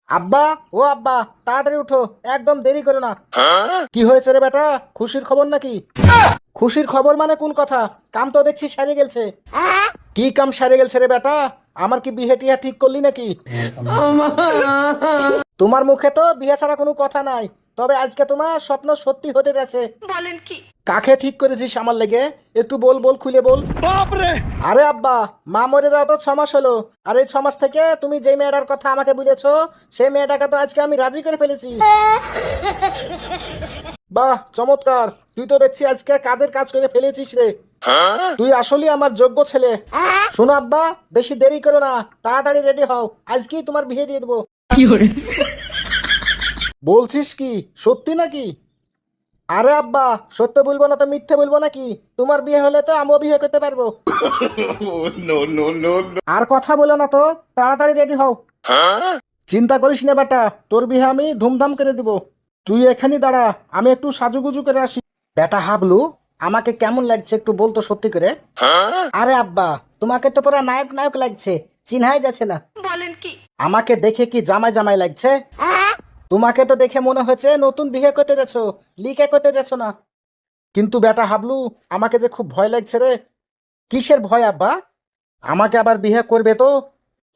আব্বা, ও আব্বা, তাড়াতাড়ি উঠো, একদম দেরি করো না। কি হয়েছে রে বেটা? খুশির খবর নাকি? খুশির খবর মানে কোন কথা? কাম তো দেখছি সারে গেছে। কি কাম সারে গেছে রে বেটা? আমার কি বিয়ে টিয়া ঠিক করলি নাকি? তোমার মুখে তো বিয়ে ছাড়া কোনো কথা নাই। তবে আজকে তোমার স্বপ্ন সত্যি হতে যাচ্ছে। বলেন কি? কাকে ঠিক করেছিস আমার লেগে? একটু বল বল, খুলে বল। আরে আব্বা, মা মরে যাওয়া তো 6 মাস হলো। আর এই 6 মাস থেকে তুমি যে মেয়েটার কথা আমাকে বুঝেছো, সেই মেয়েটাকে তো আজকে আমি রাজি করে ফেলেছি। বাহ, চমৎকার! তুই তো দেখছি আজকে কাজের কাজ করে ফেলেছিস রে। তুই আসলে আমার যোগ্য ছেলে। শোনো আব্বা, বেশি দেরি করো না, তাড়াতাড়ি রেডি হও, আজকেই তোমার বিয়ে দিয়ে দেবো। বলছিস কি, সত্যি নাকি? আরে আব্বা, সত্য বলবো না তো মিথ্যে বলবো নাকি? তোমার বিয়ে হলে তো আমিও বিয়ে করতে পারবো। আর কথা বলো না তো, তাড়াতাড়ি রেডি হও। চিন্তা করিস না বেটা, তোর বিয়ে আমি ধুমধাম করে দিব। তুই এখানে দাঁড়া, আমি একটু সাজুগুজু করে আসি। বেটা হাবলু, আমাকে কেমন লাগছে একটু বলতো সত্যি করে। আরে আব্বা, তোমাকে তো পুরো নায়ক নায়ক লাগছে, চিনহাই যাচ্ছে না। বলেন কি? আমাকে দেখে কি জামাই জামাই লাগছে? তোমাকে তো দেখে মনে হচ্ছে নতুন বিয়ে করতে যাচ্ছ, লিকে করতে যাচ্ছ না। কিন্তু বেটা হাবলু, আমাকে যে খুব ভয় লাগছে রে। কিসের ভয় আব্বা? আমাকে আবার বিয়ে করবে তো?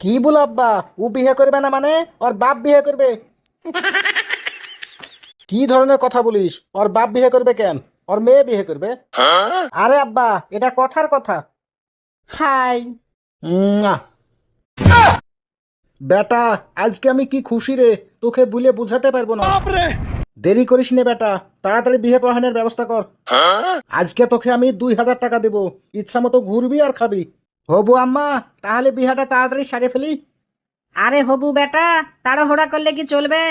কি বলো আব্বা, ও বিয়ে করবে না মানে ওর বাপ বিয়ে করবে? কি ধরনের কথা বলিস? ওর বাপ বিয়ে করবে কেন? ওর মেয়ে বিয়ে করবে। আরে আব্বা, এটা কথার কথা। হাই। উম্মা। বেটা, আজকে আমি কি খুশি রে, তোকে বলে বুঝাতে পারবো না। দেরি করিস নে বেটা, তাড়াতাড়ি বিয়ে পড়ানোর ব্যবস্থা কর। আজকে তোকে আমি 2000 টাকা দেবো, ইচ্ছা মতো ঘুরবি আর খাবি। হবু আম্মা, তাহলে বিহাটা তাড়াতাড়ি সারে ফেলি। আরে হবু বেটা, তাড়াহুড়া করলে কি চলবে?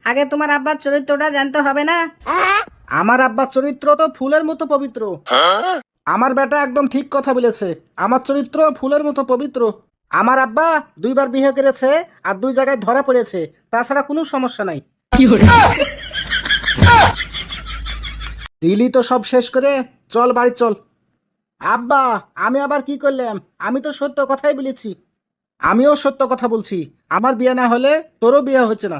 আগে তোমার আব্বার চরিত্রটা জানতে হবে না? আমার আব্বার চরিত্র তো ফুলের মতো পবিত্র। আমার বেটা একদম ঠিক কথা বলেছে, আমার চরিত্র ফুলের মতো পবিত্র। আমার আব্বা 2বার বিয়ে করেছে, আর 2 জায়গায় ধরা পড়েছে, তাছাড়া কোনো সমস্যা নাই। দিলি তো সব শেষ করে, চল বাড়ি চল। আব্বা, আমি আবার কি করলাম? আমি তো সত্য কথাই বলেছি। আমিও সত্য কথা বলছি, আমার বিয়ে না হলে তোরও বিয়ে হচ্ছে না।